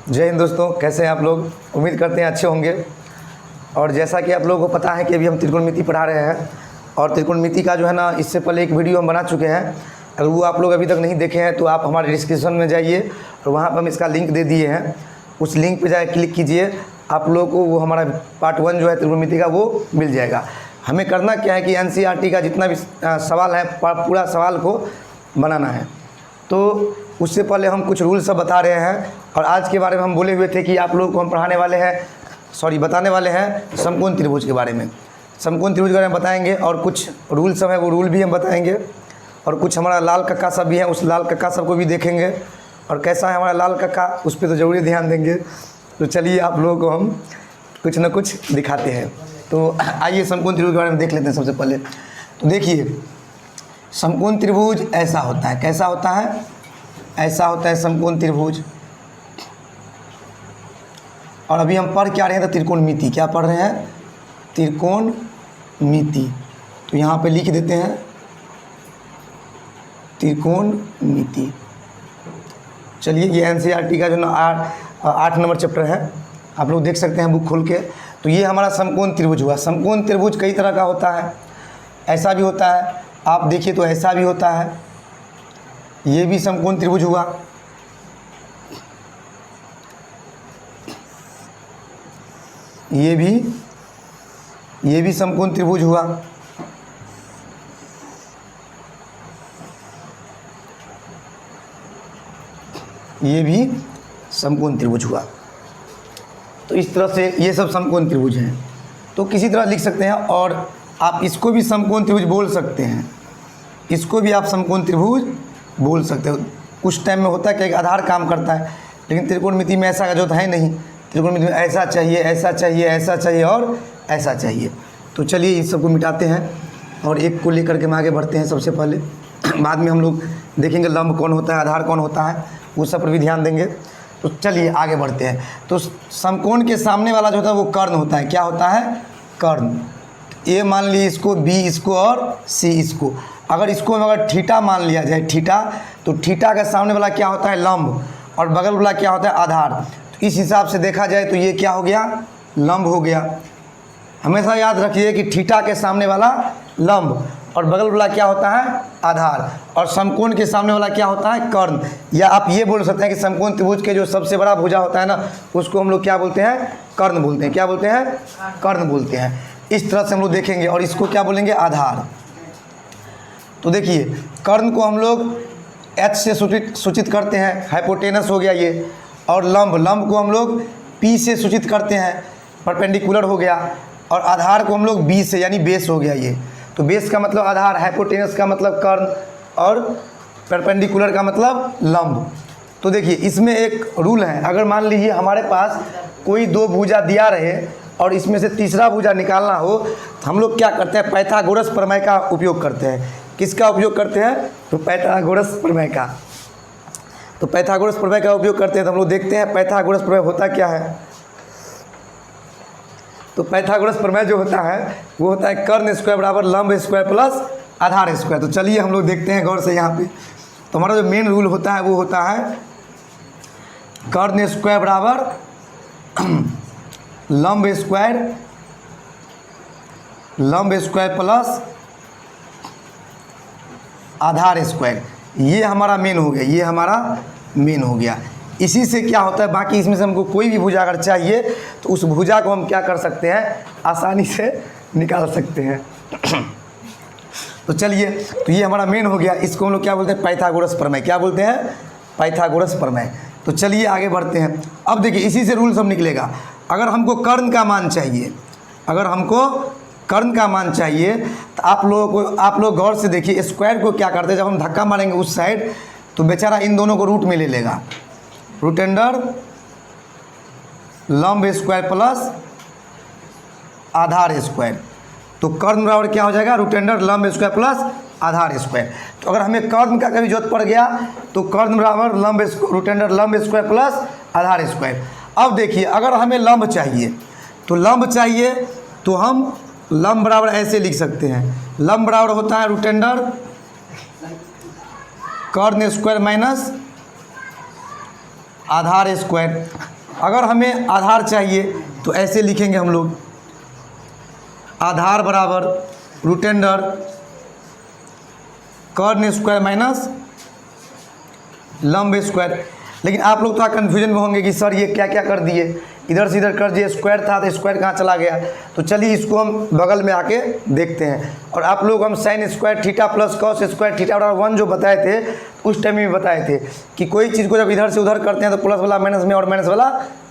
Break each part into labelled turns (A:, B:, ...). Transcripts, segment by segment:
A: जय हिंद दोस्तों, कैसे हैं आप लोग। उम्मीद करते हैं अच्छे होंगे। और जैसा कि आप लोगों को पता है कि अभी हम त्रिकोणमिति पढ़ा रहे हैं और त्रिकोणमिति का जो है ना, इससे पहले एक वीडियो हम बना चुके हैं। अगर वो आप लोग अभी तक नहीं देखे हैं तो आप हमारे डिस्क्रिप्शन में जाइए और वहाँ पर हम इसका लिंक दे दिए हैं। उस लिंक पे जाकर क्लिक कीजिए, आप लोगों को वो हमारा पार्ट 1 जो है त्रिकोणमिति का वो मिल जाएगा। हमें करना क्या है कि NCERT का जितना भी सवाल है पूरा सवाल को बनाना है। तो उससे पहले हम कुछ रूल सब बता रहे हैं और आज के बारे में हम बोले हुए थे कि आप लोगों को हम बताने वाले हैं समकोण त्रिभुज के बारे में। समकोण त्रिभुज के बारे में बताएंगे और कुछ रूल सब है वो रूल भी हम बताएंगे और कुछ हमारा लाल कक्का सब भी है, उस लाल कक्का सब को भी देखेंगे और कैसा है हमारा लाल कक्का उस पर तो ज़रूरी ध्यान देंगे। तो चलिए आप लोगों को हम कुछ न कुछ दिखाते हैं। तो आइए समकोण त्रिभुज के बारे में देख लेते हैं। सबसे पहले तो देखिए, समकोण त्रिभुज ऐसा होता है। कैसा होता है? ऐसा होता है समकोण त्रिभुज। और अभी हम पढ़ क्या रहे हैं? तो त्रिकोणमिति। क्या पढ़ रहे हैं? त्रिकोणमिति। तो यहाँ पे लिख देते हैं त्रिकोणमिति। चलिए, ये NCERT का जो ना 8 नंबर चैप्टर है, आप लोग देख सकते हैं बुक खोल के। तो ये हमारा समकोण त्रिभुज हुआ। समकोण त्रिभुज कई तरह का होता है। ऐसा भी होता है, आप देखिए तो ऐसा भी होता है। ये भी समकोण त्रिभुज हुआ। ये भी समकोण त्रिभुज हुआ। ये भी समकोण त्रिभुज हुआ। तो इस तरह से ये सब समकोण त्रिभुज हैं। तो किसी तरह लिख सकते हैं और आप इसको भी समकोण त्रिभुज बोल सकते हैं। इसको भी आप समकोण त्रिभुज बोल सकते हो। कुछ टाइम में होता है कि एक आधार काम करता है, लेकिन त्रिकोणमिति में ऐसा जो है नहीं। त्रिकोणमिति में ऐसा चाहिए, ऐसा चाहिए, ऐसा चाहिए और ऐसा चाहिए। तो चलिए इस सबको मिटाते हैं और एक को लेकर के हम आगे बढ़ते हैं। सबसे पहले बाद में हम लोग देखेंगे लंब कौन होता है, आधार कौन होता है, वो सब पर भी ध्यान देंगे। तो चलिए आगे बढ़ते हैं। तो समकोण के सामने वाला जो होता है वो कर्ण होता है। क्या होता है? कर्ण। ए मान लीजिए इसको, बी इसको और सी इसको। अगर इसको अगर थीटा मान लिया जाए, थीटा, तो थीटा के सामने वाला क्या होता है? लंब। और बगल वाला क्या होता है? आधार। तो इस हिसाब से देखा जाए तो ये क्या हो गया? लंब हो गया। हमेशा याद रखिए कि थीटा के सामने वाला लंब और बगल वाला क्या होता है? आधार। और समकोण के सामने वाला क्या होता है? कर्ण। या आप ये बोल सकते हैं कि समकोण त्रिभुज के जो सबसे बड़ा भुजा होता है ना, उसको हम लोग क्या बोलते हैं? कर्ण बोलते हैं। क्या बोलते हैं? कर्ण बोलते हैं। इस तरह से हम लोग देखेंगे। और इसको क्या बोलेंगे? आधार। तो देखिए, कर्ण को हम लोग H से सूचित करते हैं, हाइपोटेनस हो गया ये। और लंब को हम लोग P से सूचित करते हैं, परपेंडिकुलर हो गया। और आधार को हम लोग B से, यानी बेस हो गया ये। तो बेस का मतलब आधार, हाइपोटेनस का मतलब कर्ण और परपेंडिकुलर का मतलब लंब। तो देखिए, इसमें एक रूल है। अगर मान लीजिए हमारे पास कोई 2 भुजा दिया रहे और इसमें से तीसरा भुजा निकालना हो, तो हम लोग क्या करते हैं? पाइथागोरस प्रमेय का उपयोग करते हैं। किसका उपयोग करते हैं? तो पाइथागोरस प्रमेय का। तो पाइथागोरस प्रमेय का उपयोग करते हैं। तो हम लोग देखते हैं पाइथागोरस प्रमेय होता क्या है। तो पाइथागोरस प्रमेय जो होता है वो होता है कर्ण स्क्वायर बराबर लंब स्क्वायर प्लस आधार स्क्वायर। तो चलिए हम लोग देखते हैं गौर से यहाँ पे। तो हमारा जो मेन रूल होता है वो होता है कर्ण स्क्वायर बराबर लंब स्क्वायर प्लस आधार स्क्वायर। ये हमारा मेन हो गया। ये हमारा मेन हो गया। इसी से क्या होता है, बाकी इसमें से हमको कोई भी भुजा अगर चाहिए तो उस भुजा को हम क्या कर सकते हैं? आसानी से निकाल सकते हैं। तो चलिए, तो ये हमारा मेन हो गया। इसको हम लोग क्या बोलते हैं? पाइथागोरस प्रमेय। क्या बोलते हैं? पाइथागोरस प्रमेय। तो चलिए आगे बढ़ते हैं। अब देखिए, इसी से रूल सब निकलेगा। अगर हमको कर्ण का मान चाहिए, तो आप लोग गौर से देखिए, स्क्वायर को क्या करते हैं? जब हम धक्का मारेंगे उस साइड तो बेचारा इन दोनों को रूट में ले लेगा। रूट अंडर लंब स्क्वायर प्लस आधार स्क्वायर। तो कर्ण बराबर क्या हो जाएगा? रूट अंडर लंब स्क्वायर प्लस आधार स्क्वायर। तो अगर हमें कर्ण का कभी जरूरत पड़ गया तो कर्ण बराबर रूट अंडर लंब स्क्वायर प्लस आधार स्क्वायर। अब देखिए, अगर हमें लंब चाहिए तो हम लंब बराबर ऐसे लिख सकते हैं। लंब बराबर होता है रूट अंडर कर्ण स्क्वायर माइनस आधार स्क्वायर। अगर हमें आधार चाहिए तो ऐसे लिखेंगे हम लोग, आधार बराबर रूट अंडर कर्ण स्क्वायर माइनस लंब स्क्वायर। लेकिन आप लोग थोड़ा कन्फ्यूजन में होंगे कि सर ये क्या क्या कर दिए, इधर से इधर कर दिए, स्क्वायर था तो स्क्वायर कहाँ चला गया। तो चलिए इसको हम बगल में आके देखते हैं। और आप लोग हम sine square theta plus cos square theta बराबर 1 जो बताए थे उस टाइम में बताए थे कि कोई चीज़ को जब इधर से उधर करते हैं तो प्लस वाला माइनस में और माइनस वाला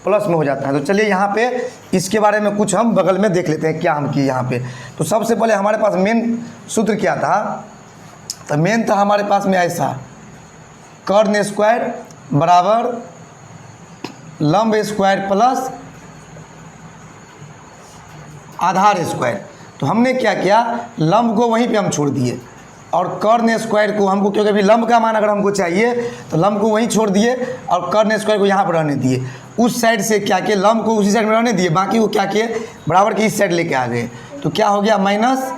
A: प्लस में हो जाता है। तो चलिए यहाँ पे इसके बारे में कुछ हम बगल में देख लेते हैं क्या हम किए यहाँ पे। तो सबसे पहले हमारे पास मेन सूत्र क्या था, तो मेन था हमारे पास में ऐसा, कर्ण स्क्वायर बराबर लंब स्क्वायर प्लस आधार स्क्वायर। तो हमने क्या किया, लंब को वहीं पे हम छोड़ दिए और कर्ण स्क्वायर को हमको, क्योंकि अभी लंब का मान अगर हमको चाहिए तो लंब को वहीं छोड़ दिए और कर्ण स्क्वायर को यहाँ पर रहने दिए। उस साइड से क्या किए, लंब को उसी साइड में रहने दिए, बाकी को क्या किए बराबर की इस साइड लेके आ गए। तो क्या हो गया, माइनस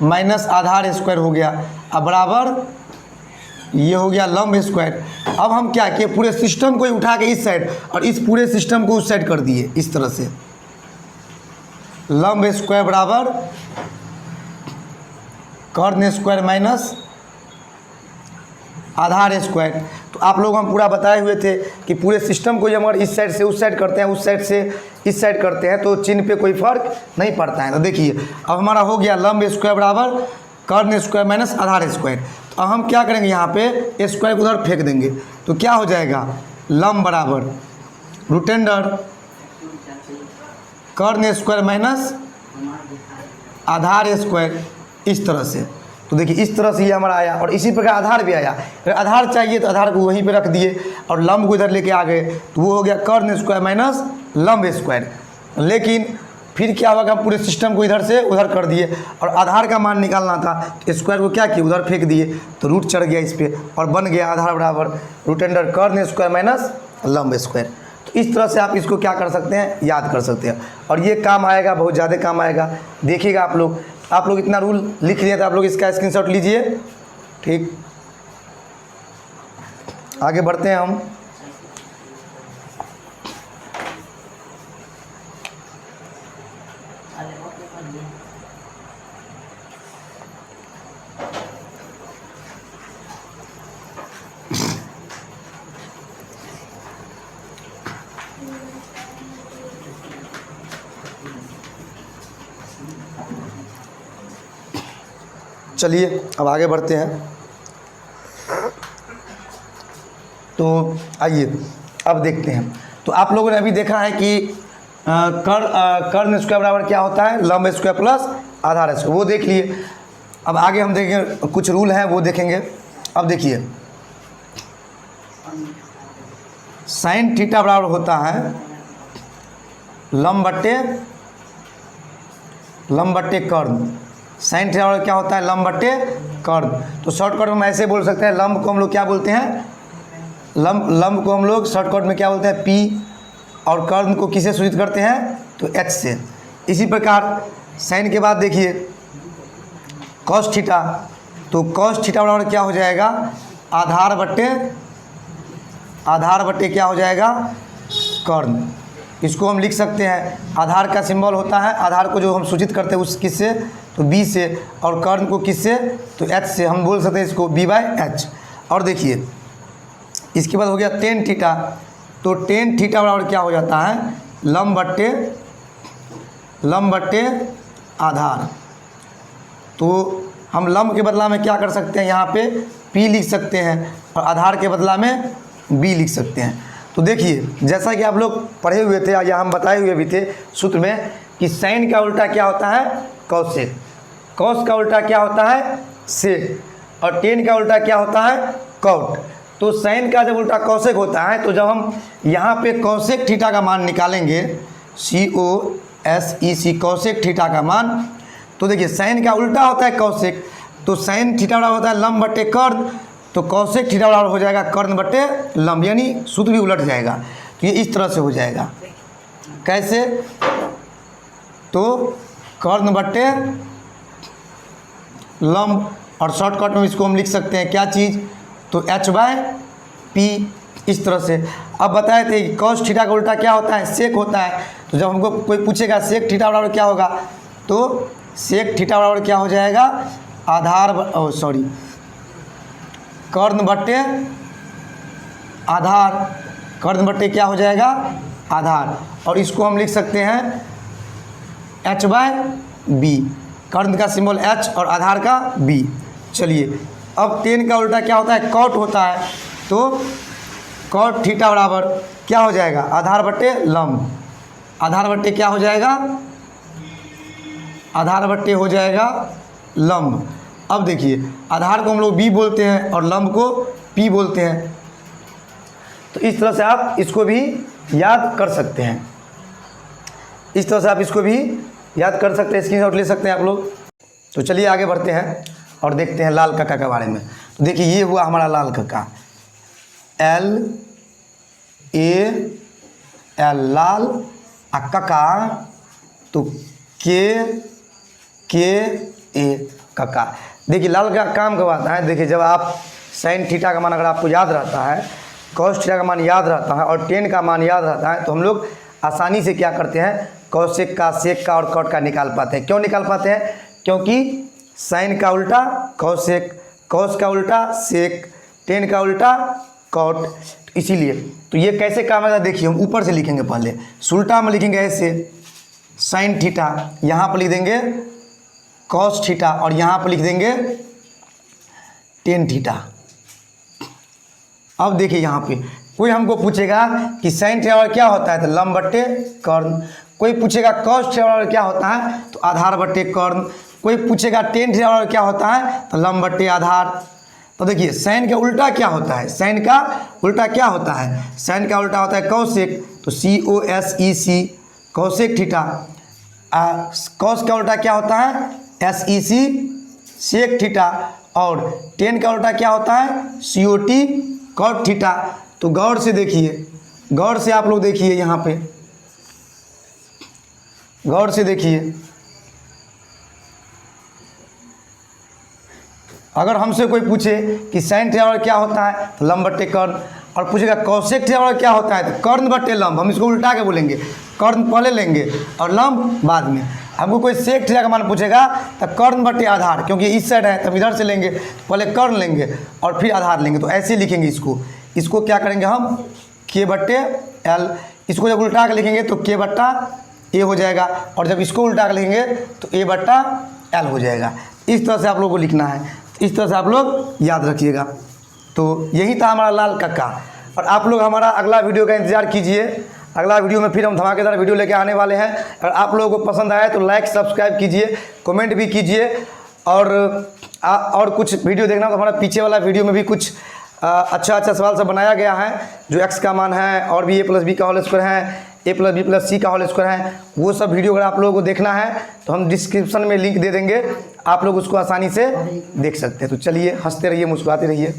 A: माइनस आधार स्क्वायर हो गया, अब बराबर ये हो गया लंब स्क्वायर। अब हम क्या किए, पूरे सिस्टम को ही उठा के इस साइड और इस पूरे सिस्टम को उस साइड कर दिए इस तरह से, लंब स्क्वायर बराबर कर्ण स्क्वायर माइनस आधार स्क्वायर। तो आप लोग हम पूरा बताए हुए थे कि पूरे सिस्टम को हम अगर इस साइड से उस साइड करते हैं, उस साइड से इस साइड करते हैं तो चिन्ह पे कोई फर्क नहीं पड़ता है। तो देखिए अब हमारा हो गया लंब स्क्वायर बराबर कर्ण स्क्वायर माइनस आधार स्क्वायर। तो अब हम क्या करेंगे, यहाँ पे स्क्वायर को उधर फेंक देंगे तो क्या हो जाएगा, लंब बराबर रूट अंडर कर्ण स्क्वायर माइनस आधार स्क्वायर, इस तरह से। तो देखिए इस तरह से ये हमारा आया और इसी प्रकार आधार भी आया। अगर आधार चाहिए तो आधार को वहीं पे रख दिए और लंब को इधर लेके आ गए, तो वो हो गया कर्ण स्क्वायर माइनस लंब स्क्वायर। लेकिन फिर क्या होगा, पूरे सिस्टम को इधर से उधर कर दिए और आधार का मान निकालना था तो स्क्वायर को क्या किए, उधर फेंक दिए तो रूट चढ़ गया इस पर और बन गया आधार बराबर रूट अंडर कर्ण स्क्वायर माइनस लंब स्क्वायर। तो इस तरह से आप इसको क्या कर सकते हैं, याद कर सकते हैं और ये काम आएगा, बहुत ज़्यादा काम आएगा। देखिएगा आप लोग इतना रूल लिख लिए तो आप लोग इसका स्क्रीनशॉट लीजिए। ठीक, आगे बढ़ते हैं हम। चलिए अब आगे बढ़ते हैं। तो आइए अब देखते हैं। तो आप लोगों ने अभी देखा है कि कर्ण स्क्वायर बराबर क्या होता है, लंब स्क्वायर प्लस आधार स्क्वायर, वो देख लिए। अब आगे हम देखेंगे, कुछ रूल हैं वो देखेंगे। अब देखिए साइन थीटा बराबर होता है लंब बट्टे कर्ण। साइन थीटा बराबर क्या होता है, लंब बट्टे कर्ण। तो शॉर्टकट में हम ऐसे बोल सकते हैं, लंब को हम लोग क्या बोलते हैं, लंब को हम लोग शॉर्टकट में क्या बोलते हैं, पी, और कर्ण को किसे सूचित करते हैं, तो एच से। इसी प्रकार साइन के बाद देखिए कॉस थीटा, तो कॉस थीटा बराबर क्या हो जाएगा, आधार बट्टे क्या हो जाएगा, कर्ण। इसको हम लिख सकते हैं, आधार का सिंबल होता है, आधार को जो हम सूचित करते हैं उस किससे, तो बी से, और कर्ण को किससे, तो एच से। हम बोल सकते हैं इसको बी बाय एच। और देखिए इसके बाद हो गया टेन थीटा, तो टेन थीटा बराबर क्या हो जाता है, लंब बट्टे आधार। तो हम लंब के बदला में क्या कर सकते हैं, यहाँ पे पी लिख सकते हैं और आधार के बदला में बी लिख सकते हैं। तो देखिए जैसा कि आप लोग पढ़े हुए थे या हम बताए हुए भी थे सूत्र में कि साइन का उल्टा क्या होता है, कॉसेक, कॉस का उल्टा क्या होता है, सेक, और टेन का उल्टा क्या होता है, कॉट। तो साइन का जब उल्टा कॉसेक होता है तो जब हम यहाँ पे कॉसेक थीटा का मान निकालेंगे, COSEC कॉसेक थीटा का मान, तो देखिए साइन का उल्टा होता है कॉसेक, तो साइन थीटा बराबर होता है लंब बट्टे कर्ण, तो कॉसेक थीटा बराबर हो जाएगा कर्ण बट्टे लंब, यानी सूत्र भी उलट जाएगा। तो ये इस तरह से हो जाएगा, कैसे, तो कर्ण बट्टे लंब, और शॉर्टकट में इसको हम लिख सकते हैं क्या चीज़, तो H/P। इस तरह से। अब बताए थे कि कॉस थीटा का उल्टा क्या होता है, सेक होता है। तो जब हमको कोई पूछेगा सेक थीटा बराबर क्या होगा, तो सेक थीटा बराबर क्या हो जाएगा, कर्ण बट्टे आधार, कर्ण बट्टे क्या हो जाएगा, आधार। और इसको हम लिख सकते हैं h/b, कर्ण का सिंबल h और आधार का b। चलिए अब टेन का उल्टा क्या होता है, कॉट होता है। तो कॉट थीटा बराबर क्या हो जाएगा, आधार बट्टे लंब, आधार बट्टे क्या हो जाएगा, आधार बट्टे हो जाएगा लंब। अब देखिए आधार को हम लोग b बोलते हैं और लंब को p बोलते हैं। तो इस तरह से आप इसको भी याद कर सकते हैं, इस तरह से आप इसको भी याद कर सकते हैं, स्क्रीनशॉट ले सकते हैं आप लोग। तो चलिए आगे बढ़ते हैं और देखते हैं लाल कक्का के बारे में। तो देखिए ये हुआ हमारा लाल कक्का, LAL लाल, आ कक्का तो KA कक्का। देखिए लाल का काम कब आता है, देखिए जब आप साइन थीटा का मान अगर आपको याद रहता है, कॉस थीटा का मान याद रहता है और टेन का मान याद रहता है, तो हम लोग आसानी से क्या करते हैं, कॉसेक का, सेक का और कॉट का निकाल पाते हैं। क्यों निकाल पाते हैं, क्योंकि साइन का उल्टा कॉसेक, कॉस का उल्टा सेक, टेन का उल्टा कॉट, इसीलिए। तो ये कैसे काम आएगा, देखिए हम ऊपर से लिखेंगे, पहले उल्टा में लिखेंगे ऐसे साइन थीटा, यहाँ पर लिख देंगे कॉस थीटा और यहाँ पर लिख देंगे टेन थीटा। अब देखिए यहाँ पे कोई हमको पूछेगा कि साइन थीटा क्या होता है, तो लंब बट्टे कर्ण। कोई पूछेगा कॉस थीटा क्या होता है, तो आधार बट्टे कर्ण। कोई पूछेगा टेन थीटा क्या होता है, तो लंब बट्टे आधार। तो देखिए साइन का उल्टा क्या होता है, साइन का उल्टा क्या होता है, साइन का उल्टा होता है कॉसेक, तो COSEC कॉसेक थीटा। कॉस का उल्टा क्या होता है, SEC सेक थीटा। और टेन का उल्टा क्या होता है, COT कॉट थीटा। तो गौर से देखिए, गौर से आप लोग देखिए, यहाँ पे गौर से देखिए, अगर हमसे कोई पूछे कि साइन थीटा क्या होता है, तो लंब बट्टे कर्ण। और पूछेगा कॉसेक थीटा क्या होता है, तो कर्ण बट्टे लंब। हम इसको उल्टा के बोलेंगे, कर्ण पहले लेंगे और लंब बाद में। हमको कोई सेक थीटा का मान पूछेगा तो कर्ण बट्टे आधार, क्योंकि इस साइड है तो इधर से लेंगे, पहले कर्ण लेंगे और फिर आधार लेंगे। तो ऐसे लिखेंगे इसको, इसको क्या करेंगे हम K/L। इसको जब उल्टा के लिखेंगे तो K/A हो जाएगा, और जब इसको उल्टा के लिखेंगे तो A/L हो जाएगा। इस तरह से आप लोगों को लिखना है, इस तरह से आप लोग याद रखिएगा। तो यही था हमारा लाल कक्का। और आप लोग हमारा अगला वीडियो का इंतज़ार कीजिए, अगला वीडियो में फिर हम धमाकेदार वीडियो लेके आने वाले हैं। अगर आप लोगों को पसंद आया तो लाइक सब्सक्राइब कीजिए, कमेंट भी कीजिए। और कुछ वीडियो देखना तो हमारा पीछे वाला वीडियो में भी कुछ अच्छा सवाल सब बनाया गया है, जो x का मान है और भी a+b का होल स्क्वायर है, a+b+c का होल स्क्वायर है। वो सब वीडियो अगर आप लोगों को देखना है तो हम डिस्क्रिप्शन में लिंक दे देंगे, आप लोग उसको आसानी से देख सकते हैं। तो चलिए हंसते रहिए, मुस्कुराते रहिए।